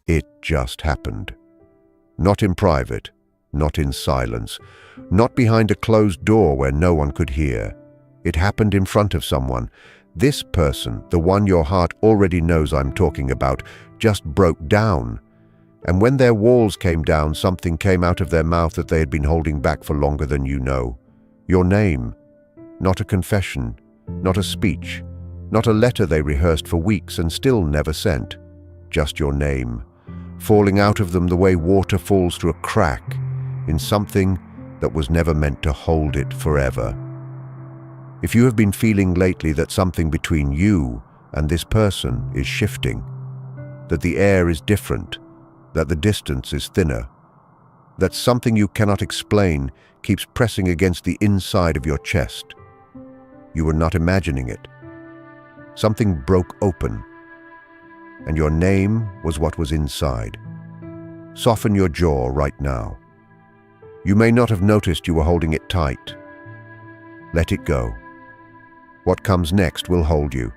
It just happened. Not in private, not in silence, not behind a closed door where no one could hear. It happened in front of someone. This person, the one your heart already knows I'm talking about, just broke down. And when their walls came down, something came out of their mouth that they had been holding back for longer than you know. Your name. Not a confession, not a speech, not a letter they rehearsed for weeks and still never sent. Just your name, falling out of them the way water falls through a crack in something that was never meant to hold it forever. If you have been feeling lately that something between you and this person is shifting, that the air is different, that the distance is thinner, that something you cannot explain keeps pressing against the inside of your chest, you were not imagining it. Something broke open, and your name was what was inside. Soften your jaw right now. You may not have noticed you were holding it tight. Let it go. What comes next will hold you.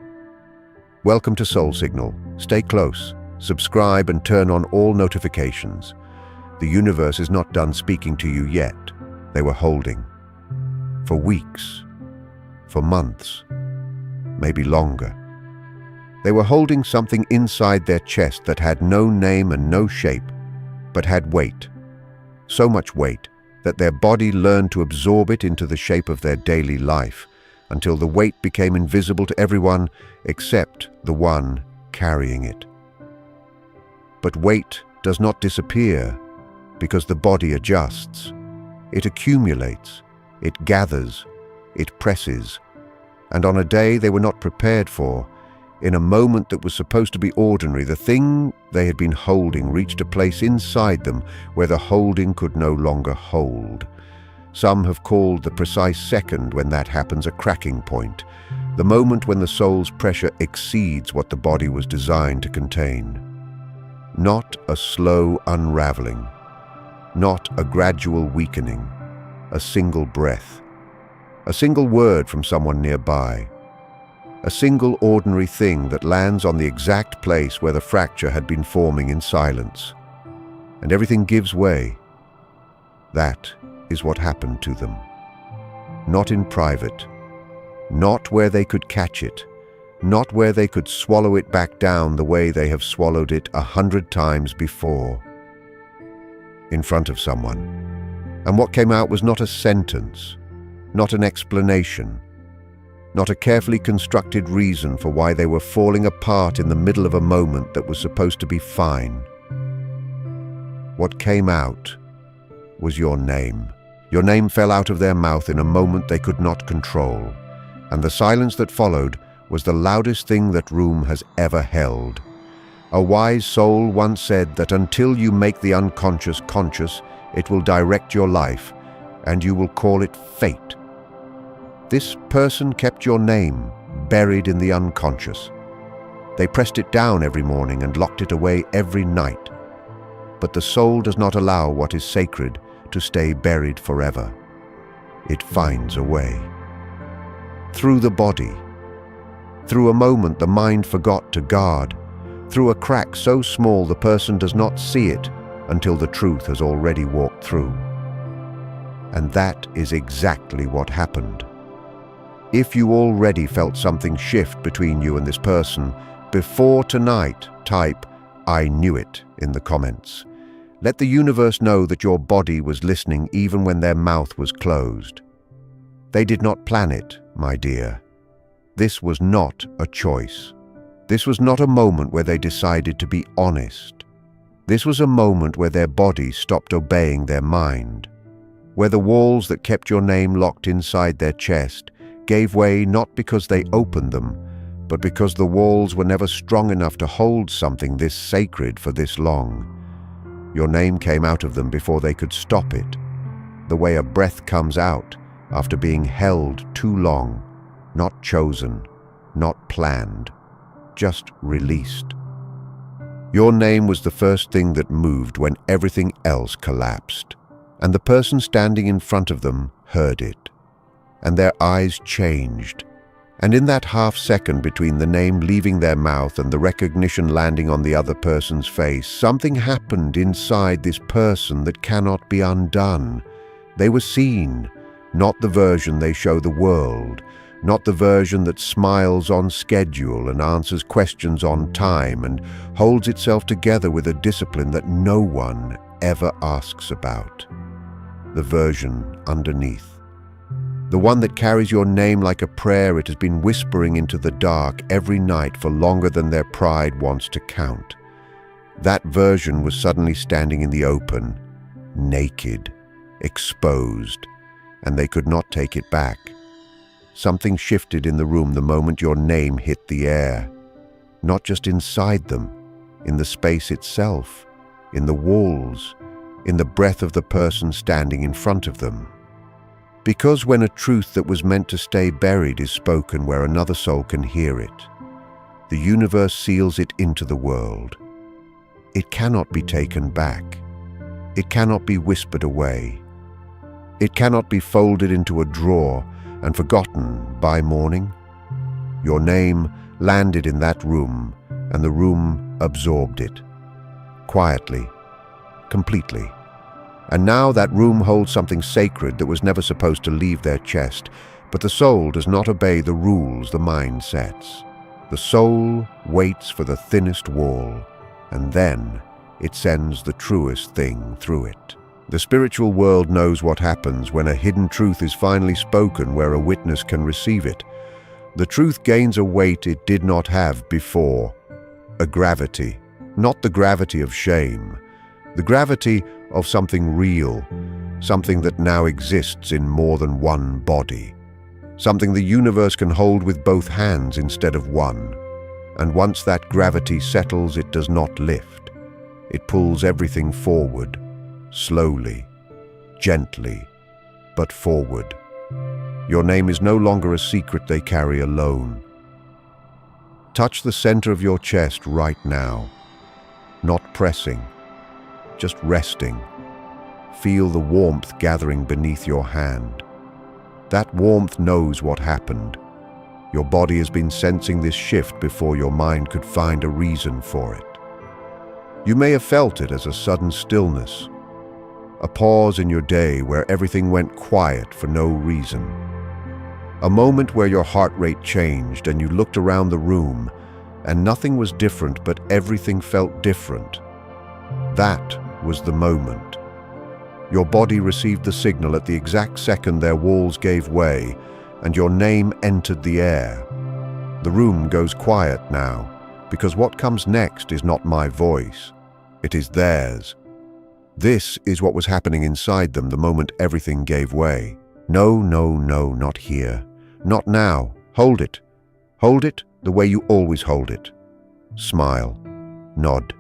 Welcome to Soul Signal. Stay close, subscribe and turn on all notifications. The universe is not done speaking to you yet. They were holding. For weeks. For months. Maybe longer. They were holding something inside their chest that had no name and no shape, but had weight. So much weight that their body learned to absorb it into the shape of their daily life, until the weight became invisible to everyone except the one carrying it. But weight does not disappear because the body adjusts. It accumulates, it gathers, it presses, and on a day they were not prepared for, in a moment that was supposed to be ordinary, the thing they had been holding reached a place inside them where the holding could no longer hold. Some have called the precise second when that happens a cracking point, the moment when the soul's pressure exceeds what the body was designed to contain. Not a slow unraveling, not a gradual weakening, a single breath, a single word from someone nearby, a single ordinary thing that lands on the exact place where the fracture had been forming in silence. And everything gives way. That is what happened to them. Not in private, not where they could catch it, not where they could swallow it back down the way they have swallowed it 100 times before. In front of someone. And what came out was not a sentence, not an explanation, not a carefully constructed reason for why they were falling apart in the middle of a moment that was supposed to be fine. What came out was your name. Your name fell out of their mouth in a moment they could not control, and the silence that followed was the loudest thing that room has ever held. A wise soul once said that until you make the unconscious conscious, it will direct your life, and you will call it fate. This person kept your name buried in the unconscious. They pressed it down every morning and locked it away every night. But the soul does not allow what is sacred to stay buried forever. It finds a way. Through the body. Through a moment the mind forgot to guard. Through a crack so small the person does not see it until the truth has already walked through. And that is exactly what happened. If you already felt something shift between you and this person, before tonight, type, "I knew it" in the comments. Let the universe know that your body was listening even when their mouth was closed. They did not plan it, my dear. This was not a choice. This was not a moment where they decided to be honest. This was a moment where their body stopped obeying their mind, where the walls that kept your name locked inside their chest gave way not because they opened them, but because the walls were never strong enough to hold something this sacred for this long. Your name came out of them before they could stop it, the way a breath comes out after being held too long, not chosen, not planned, just released. Your name was the first thing that moved when everything else collapsed, and the person standing in front of them heard it. And their eyes changed, And in that half-second between the name leaving their mouth and the recognition landing on the other person's face, something happened inside this person that cannot be undone. They were seen, not the version they show the world, not the version that smiles on schedule and answers questions on time and holds itself together with a discipline that no one ever asks about. The version underneath. The one that carries your name like a prayer it has been whispering into the dark every night for longer than their pride wants to count. That version was suddenly standing in the open, naked, exposed, and they could not take it back. Something shifted in the room the moment your name hit the air. Not just inside them, in the space itself, in the walls, in the breath of the person standing in front of them. Because when a truth that was meant to stay buried is spoken where another soul can hear it, the universe seals it into the world. It cannot be taken back. It cannot be whispered away. It cannot be folded into a drawer and forgotten by morning. Your name landed in that room, and the room absorbed it. Quietly, completely. And now that room holds something sacred that was never supposed to leave their chest, but the soul does not obey the rules the mind sets. The soul waits for the thinnest wall, and then it sends the truest thing through it. The spiritual world knows what happens when a hidden truth is finally spoken where a witness can receive it. The truth gains a weight it did not have before, a gravity, not the gravity of shame, the gravity of something real, something that now exists in more than one body, something the universe can hold with both hands instead of one. And once that gravity settles, it does not lift. It pulls everything forward, slowly, gently, but forward. Your name is no longer a secret they carry alone. Touch the center of your chest right now, not pressing, just resting. Feel the warmth gathering beneath your hand. That warmth knows what happened. Your body has been sensing this shift before your mind could find a reason for it. You may have felt it as a sudden stillness, a pause in your day where everything went quiet for no reason. A moment where your heart rate changed and you looked around the room and nothing was different, but everything felt different. That was the moment. Your body received the signal at the exact second their walls gave way and your name entered the air. The room goes quiet now, because what comes next is not my voice. It is theirs. This is what was happening inside them the moment everything gave way. No, no, no, not here. Not now. Hold it. Hold it the way you always hold it. Smile. Nod.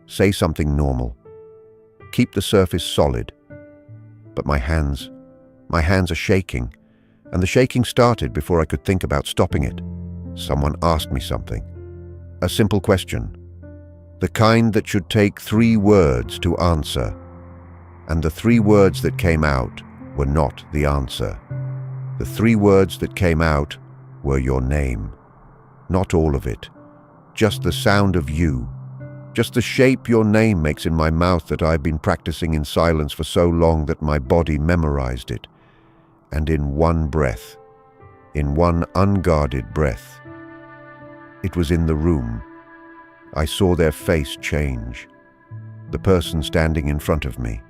Say something normal. Keep the surface solid. But my hands are shaking, and the shaking started before I could think about stopping it. Someone asked me something. A simple question. The kind that should take 3 words to answer. And the 3 words that came out were not the answer. The 3 words that came out were your name. Not all of it. Just the sound of you. Just the shape your name makes in my mouth that I've been practicing in silence for so long that my body memorized it. And in one breath, in one unguarded breath, it was in the room. I saw their face change, the person standing in front of me.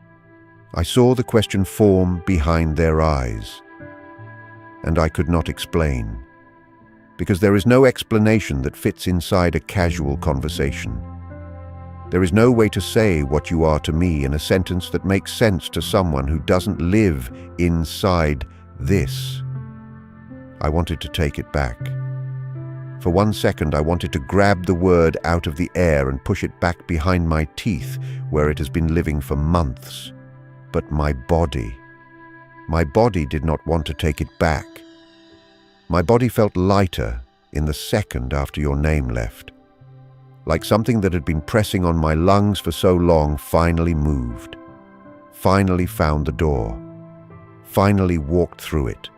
I saw the question form behind their eyes. And I could not explain, because there is no explanation that fits inside a casual conversation. There is no way to say what you are to me in a sentence that makes sense to someone who doesn't live inside this. I wanted to take it back. For 1 second, I wanted to grab the word out of the air and push it back behind my teeth, where it has been living for months. But my body did not want to take it back. My body felt lighter in the second after your name left. Like something that had been pressing on my lungs for so long finally moved, finally found the door, finally walked through it.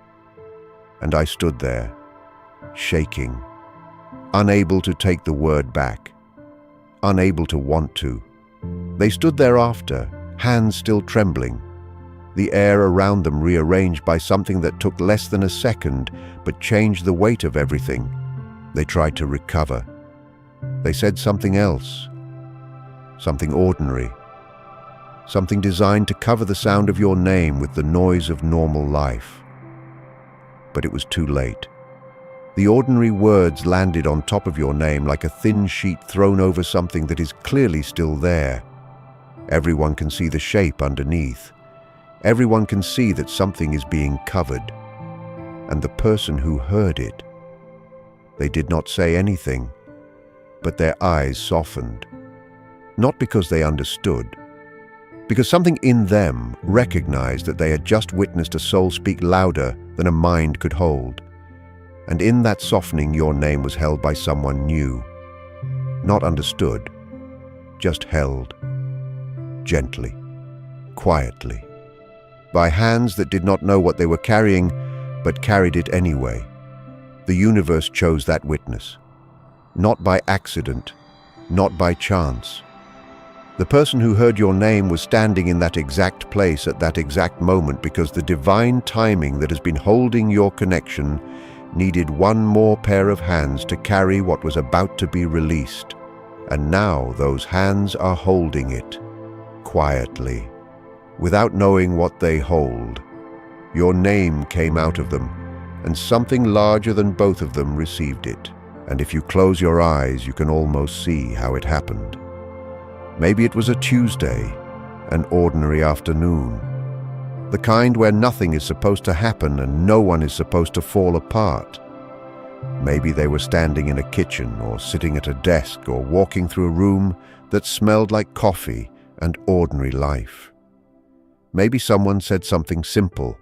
And I stood there, shaking, unable to take the word back, unable to want to. They stood thereafter, hands still trembling, the air around them rearranged by something that took less than a second but changed the weight of everything. They tried to recover. They said something else, something ordinary, something designed to cover the sound of your name with the noise of normal life. But it was too late. The ordinary words landed on top of your name like a thin sheet thrown over something that is clearly still there. Everyone can see the shape underneath. Everyone can see that something is being covered. And the person who heard it, they did not say anything, but their eyes softened. Not because they understood, because something in them recognized that they had just witnessed a soul speak louder than a mind could hold. And in that softening, your name was held by someone new. Not understood, just held. Gently, quietly. By hands that did not know what they were carrying, but carried it anyway. The universe chose that witness. Not by accident, not by chance. The person who heard your name was standing in that exact place at that exact moment because the divine timing that has been holding your connection needed one more pair of hands to carry what was about to be released. And now those hands are holding it, quietly, without knowing what they hold. Your name came out of them, and something larger than both of them received it. And if you close your eyes, you can almost see how it happened. Maybe it was a Tuesday, an ordinary afternoon. The kind where nothing is supposed to happen and no one is supposed to fall apart. Maybe they were standing in a kitchen or sitting at a desk or walking through a room that smelled like coffee and ordinary life. Maybe someone said something simple,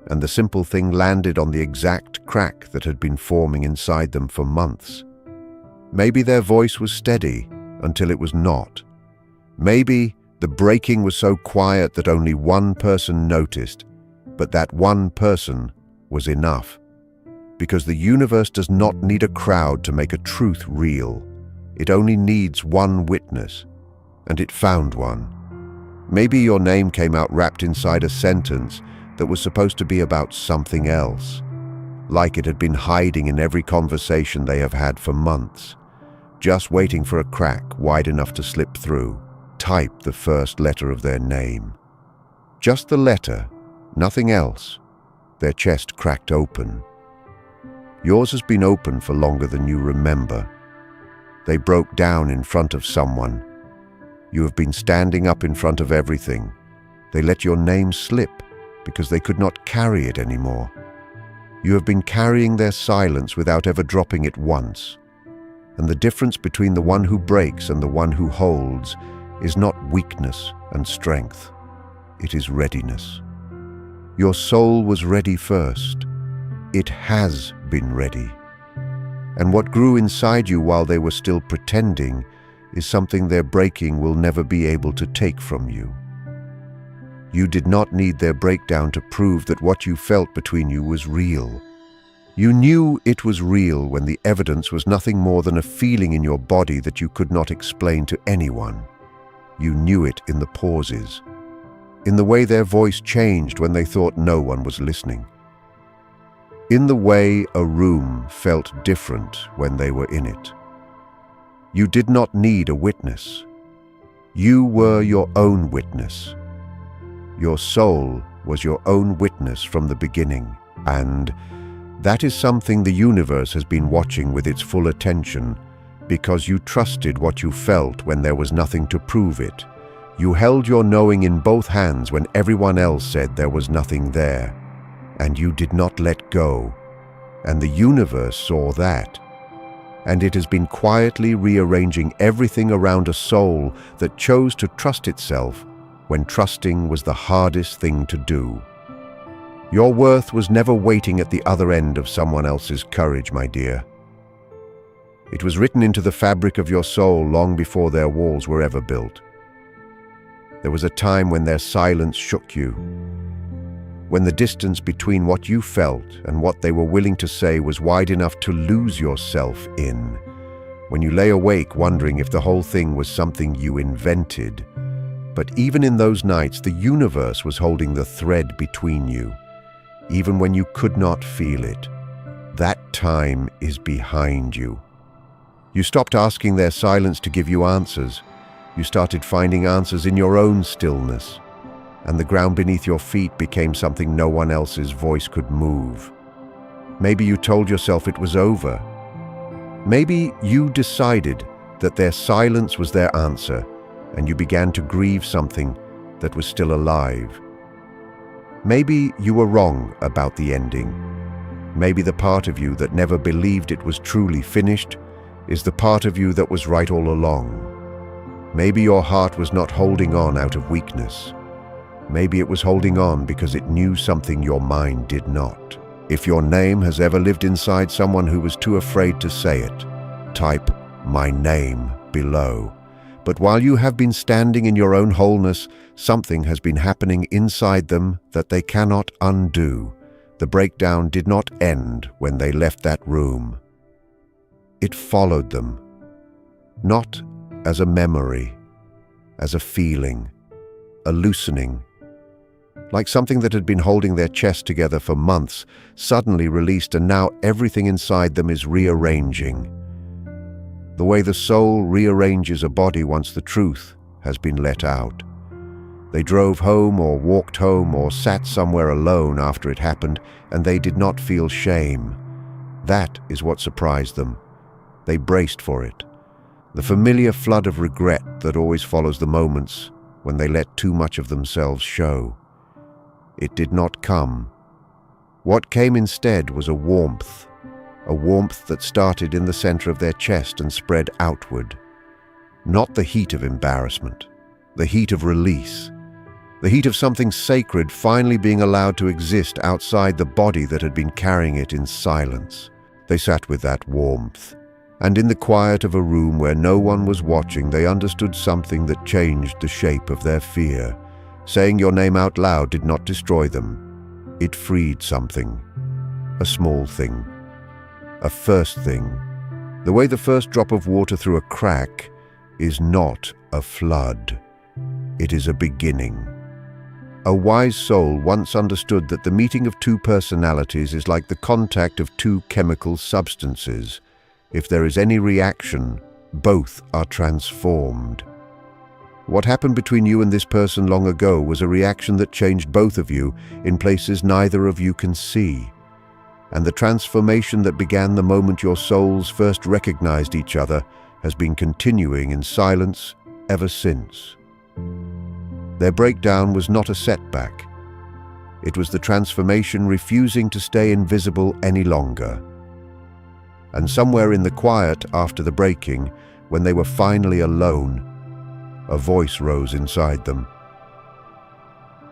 and the simple thing landed on the exact crack that had been forming inside them for months. Maybe their voice was steady until it was not. Maybe the breaking was so quiet that only one person noticed, but that one person was enough. Because the universe does not need a crowd to make a truth real. It only needs one witness, and it found one. Maybe your name came out wrapped inside a sentence that was supposed to be about something else, like it had been hiding in every conversation they have had for months, just waiting for a crack wide enough to slip through. Type the first letter of their name. Just the letter, nothing else. Their chest cracked open. Yours has been open for longer than you remember. They broke down in front of someone. You have been standing up in front of everything. They let your name slip because they could not carry it anymore. You have been carrying their silence without ever dropping it once. And the difference between the one who breaks and the one who holds is not weakness and strength. It is readiness. Your soul was ready first. It has been ready. And what grew inside you while they were still pretending is something their breaking will never be able to take from you. You did not need their breakdown to prove that what you felt between you was real. You knew it was real when the evidence was nothing more than a feeling in your body that you could not explain to anyone. You knew it in the pauses, in the way their voice changed when they thought no one was listening, in the way a room felt different when they were in it. You did not need a witness. You were your own witness. Your soul was your own witness from the beginning, and that is something the universe has been watching with its full attention, because you trusted what you felt when there was nothing to prove it. You held your knowing in both hands when everyone else said there was nothing there, and you did not let go. And the universe saw that. And it has been quietly rearranging everything around a soul that chose to trust itself when trusting was the hardest thing to do. Your worth was never waiting at the other end of someone else's courage, my dear. It was written into the fabric of your soul long before their walls were ever built. There was a time when their silence shook you. when the distance between what you felt and what they were willing to say was wide enough to lose yourself in, when you lay awake wondering if the whole thing was something you invented. But even in those nights, the universe was holding the thread between you, even when you could not feel it. That time is behind you. You stopped asking their silence to give you answers. You started finding answers in your own stillness, and the ground beneath your feet became something no one else's voice could move. Maybe you told yourself it was over. Maybe you decided that their silence was their answer, and you began to grieve something that was still alive. Maybe you were wrong about the ending. Maybe the part of you that never believed it was truly finished is the part of you that was right all along. Maybe your heart was not holding on out of weakness. Maybe it was holding on because it knew something your mind did not. If your name has ever lived inside someone who was too afraid to say it, type "my name" below. But while you have been standing in your own wholeness, something has been happening inside them that they cannot undo. The breakdown did not end when they left that room. It followed them, not as a memory, as a feeling, a loosening. Like something that had been holding their chest together for months, suddenly released, and now everything inside them is rearranging. The way the soul rearranges a body once the truth has been let out. They drove home or walked home or sat somewhere alone after it happened, and they did not feel shame. That is what surprised them. They braced for it. The familiar flood of regret that always follows the moments when they let too much of themselves show. It did not come. What came instead was a warmth that started in the center of their chest and spread outward. Not the heat of embarrassment, the heat of release, the heat of something sacred finally being allowed to exist outside the body that had been carrying it in silence. They sat with that warmth, and in the quiet of a room where no one was watching, they understood something that changed the shape of their fear. Saying your name out loud did not destroy them. It freed something. A small thing. A first thing. The way the first drop of water through a crack is not a flood. It is a beginning. A wise soul once understood that the meeting of two personalities is like the contact of two chemical substances. If there is any reaction, both are transformed. What happened between you and this person long ago was a reaction that changed both of you in places neither of you can see. And the transformation that began the moment your souls first recognized each other has been continuing in silence ever since. Their breakdown was not a setback. It was the transformation refusing to stay invisible any longer. And somewhere in the quiet after the breaking, when they were finally alone, a voice rose inside them.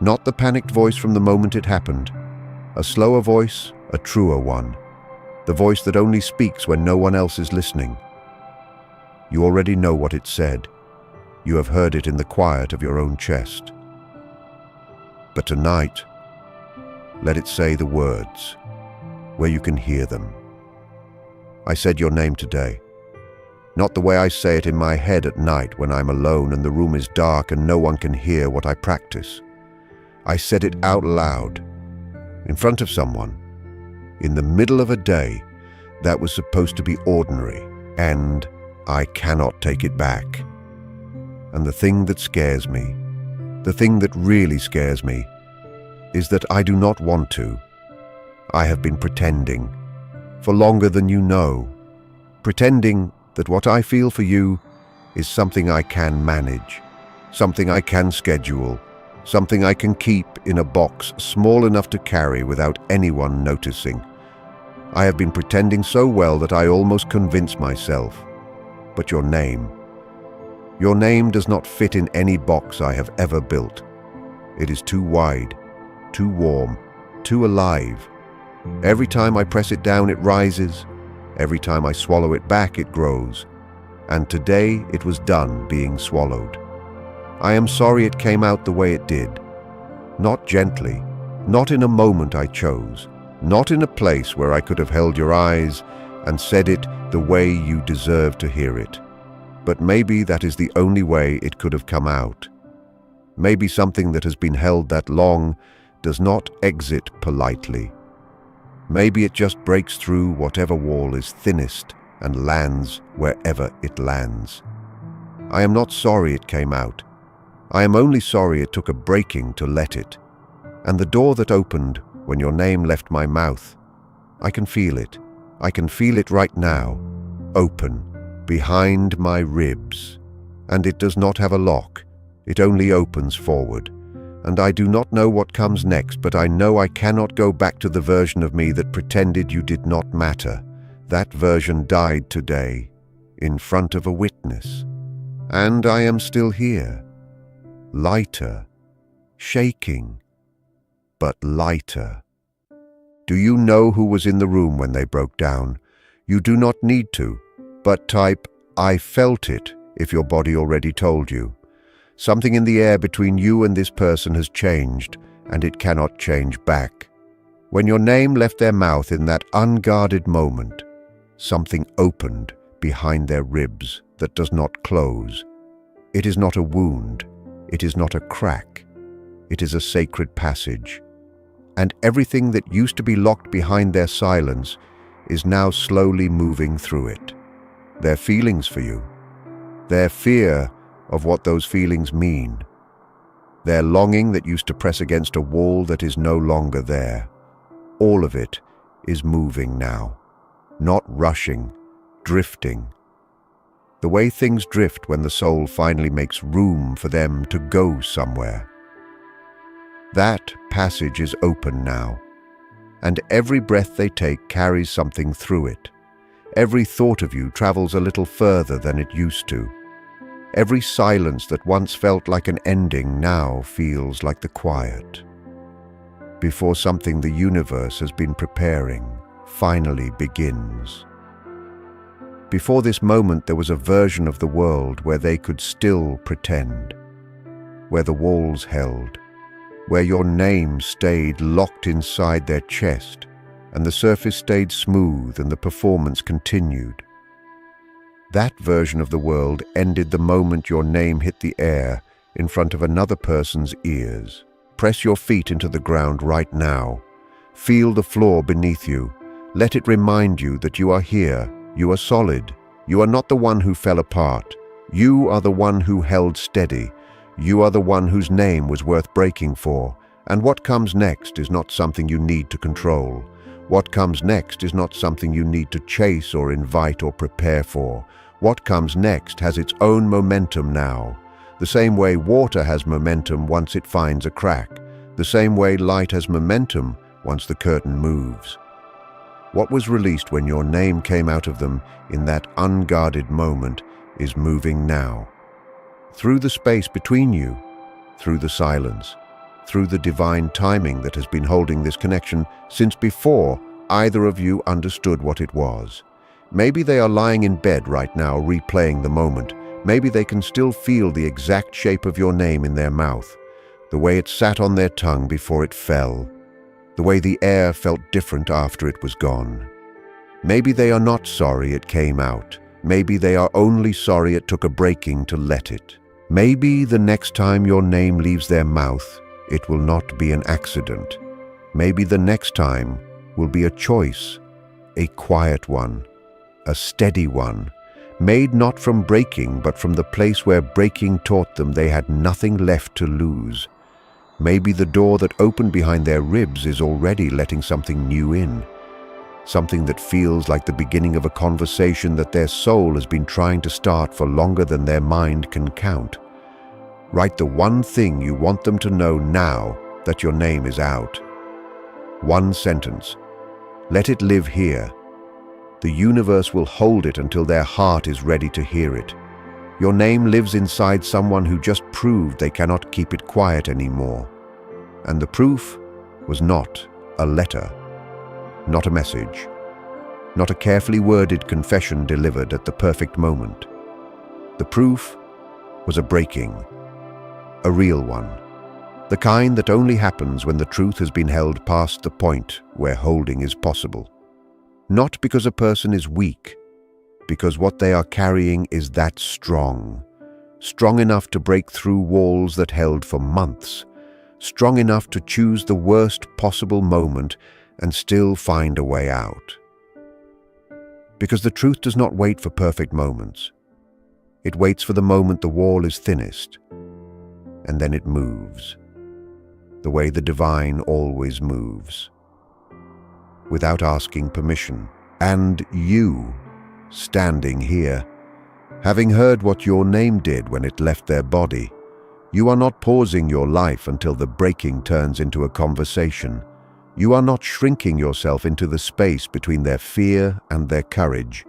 Not the panicked voice from the moment it happened. A slower voice, a truer one. The voice that only speaks when no one else is listening. You already know what it said. You have heard it in the quiet of your own chest. But tonight, let it say the words, where you can hear them. I said your name today. Not the way I say it in my head at night when I'm alone and the room is dark and no one can hear what I practice. I said it out loud, in front of someone, in the middle of a day that was supposed to be ordinary, and I cannot take it back. And the thing that scares me, the thing that really scares me, is that I do not want to. I have been pretending, for longer than you know, pretending that what I feel for you is something I can manage, something I can schedule, something I can keep in a box small enough to carry without anyone noticing. I have been pretending so well that I almost convince myself. But your name does not fit in any box I have ever built. It is too wide, too warm, too alive. Every time I press it down, it rises. Every time I swallow it back, it grows. And today it was done being swallowed. I am sorry it came out the way it did. Not gently, Not in a moment I chose, not in a place where I could have held your eyes and said it the way you deserve to hear it. But maybe that is the only way it could have come out. Maybe something that has been held that long does not exit politely. Maybe it just breaks through whatever wall is thinnest and lands wherever it lands. I am not sorry it came out. I am only sorry it took a breaking to let it. And the door that opened when your name left my mouth, I can feel it. I can feel it right now, open, behind my ribs. And it does not have a lock. It only opens forward. And I do not know what comes next, but I know I cannot go back to the version of me that pretended you did not matter. That version died today, in front of a witness. And I am still here. Lighter, shaking, but lighter. Do you know who was in the room when they broke down? You do not need to, but type, "I felt it," if your body already told you. Something in the air between you and this person has changed, and it cannot change back. When your name left their mouth in that unguarded moment, something opened behind their ribs that does not close. It is not a wound. It is not a crack. It is a sacred passage. And everything that used to be locked behind their silence is now slowly moving through it. Their feelings for you, their fear of what those feelings mean, their longing that used to press against a wall that is no longer there. All of it is moving now, not rushing, drifting. The way things drift when the soul finally makes room for them to go somewhere. That passage is open now, and every breath they take carries something through it. Every thought of you travels a little further than it used to. Every silence that once felt like an ending now feels like the quiet. Before something the universe has been preparing finally begins. Before this moment there was a version of the world where they could still pretend, where the walls held, where your name stayed locked inside their chest, and the surface stayed smooth and the performance continued. That version of the world ended the moment your name hit the air in front of another person's ears. Press your feet into the ground right now. Feel the floor beneath you. Let it remind you that you are here. You are solid. You are not the one who fell apart. You are the one who held steady. You are the one whose name was worth breaking for. And what comes next is not something you need to control. What comes next is not something you need to chase or invite or prepare for. What comes next has its own momentum now. The same way water has momentum once it finds a crack. The same way light has momentum once the curtain moves. What was released when your name came out of them in that unguarded moment is moving now. Through the space between you, through the silence, through the divine timing that has been holding this connection since before either of you understood what it was. Maybe they are lying in bed right now replaying the moment. Maybe they can still feel the exact shape of your name in their mouth, the way it sat on their tongue before it fell, the way the air felt different after it was gone. Maybe they are not sorry it came out. Maybe they are only sorry it took a breaking to let it. Maybe the next time your name leaves their mouth, it will not be an accident. Maybe the next time will be a choice, a quiet one, a steady one, made not from breaking, but from the place where breaking taught them they had nothing left to lose. Maybe the door that opened behind their ribs is already letting something new in, something that feels like the beginning of a conversation that their soul has been trying to start for longer than their mind can count. Write the one thing you want them to know now that your name is out. One sentence. Let it live here. The universe will hold it until their heart is ready to hear it. Your name lives inside someone who just proved they cannot keep it quiet anymore. And the proof was not a letter, not a message, not a carefully worded confession delivered at the perfect moment. The proof was a breaking, a real one, The kind that only happens when the truth has been held past the point where holding is possible. Not because a person is weak, because what they are carrying is that strong. Strong enough to break through walls that held for months. Strong enough to choose the worst possible moment and still find a way out. Because the truth does not wait for perfect moments. It waits for the moment the wall is thinnest, and then it moves. The way the divine always moves. Without asking permission. And you, standing here, having heard what your name did when it left their body, you are not pausing your life until the breaking turns into a conversation. You are not shrinking yourself into the space between their fear and their courage.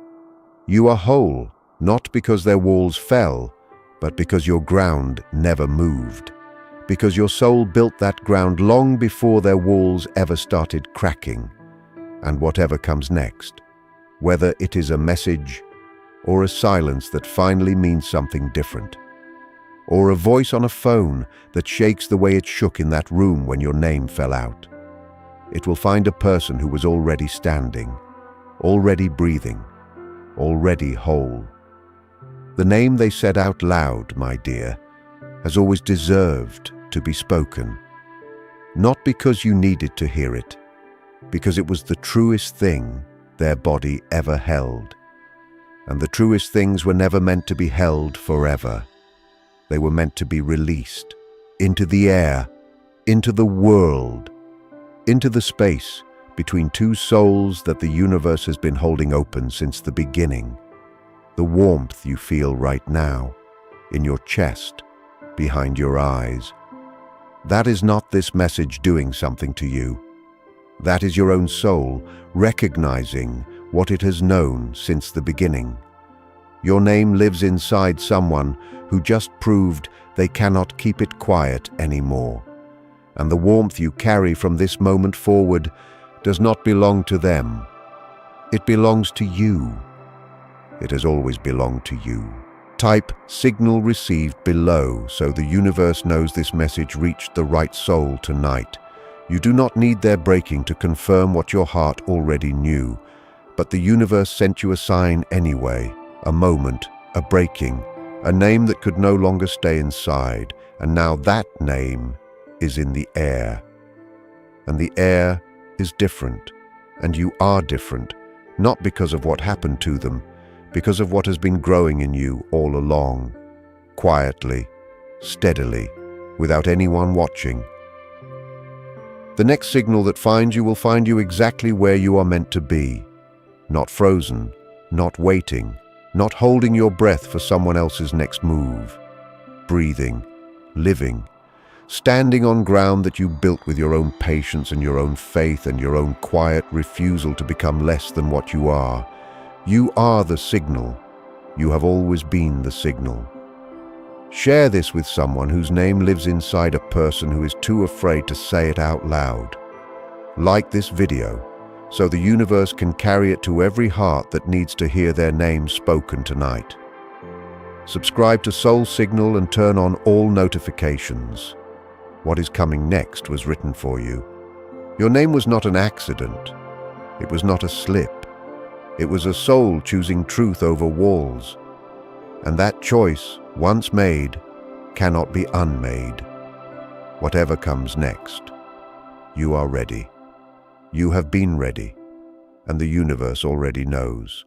You are whole, not because their walls fell, but because your ground never moved. Because your soul built that ground long before their walls ever started cracking. And whatever comes next, whether it is a message or a silence that finally means something different, or a voice on a phone that shakes the way it shook in that room when your name fell out, it will find a person who was already standing, already breathing, already whole. The name they said out loud, my dear, has always deserved to be spoken. Not because you needed to hear it, because it was the truest thing their body ever held. And the truest things were never meant to be held forever. They were meant to be released into the air, into the world, into the space between two souls that the universe has been holding open since the beginning. The warmth you feel right now, in your chest, behind your eyes. That is not this message doing something to you. That is your own soul recognizing what it has known since the beginning. Your name lives inside someone who just proved they cannot keep it quiet anymore. And the warmth you carry from this moment forward does not belong to them. It belongs to you. It has always belonged to you. Type signal received below so the universe knows this message reached the right soul tonight. You do not need their breaking to confirm what your heart already knew, but the universe sent you a sign anyway, a moment, a breaking, a name that could no longer stay inside, and now that name is in the air. And the air is different, and you are different, not because of what happened to them, because of what has been growing in you all along, quietly, steadily, without anyone watching. The next signal that finds you will find you exactly where you are meant to be, not frozen, not waiting, not holding your breath for someone else's next move, breathing, living, standing on ground that you built with your own patience and your own faith and your own quiet refusal to become less than what you are. You are the signal. You have always been the signal. Share this with someone whose name lives inside a person who is too afraid to say it out loud. Like this video, so the universe can carry it to every heart that needs to hear their name spoken tonight. Subscribe to Soul Signal and turn on all notifications. What is coming next was written for you. Your name was not an accident. It was not a slip. It was a soul choosing truth over walls. And that choice, once made, cannot be unmade. Whatever comes next, you are ready. You have been ready, and the universe already knows.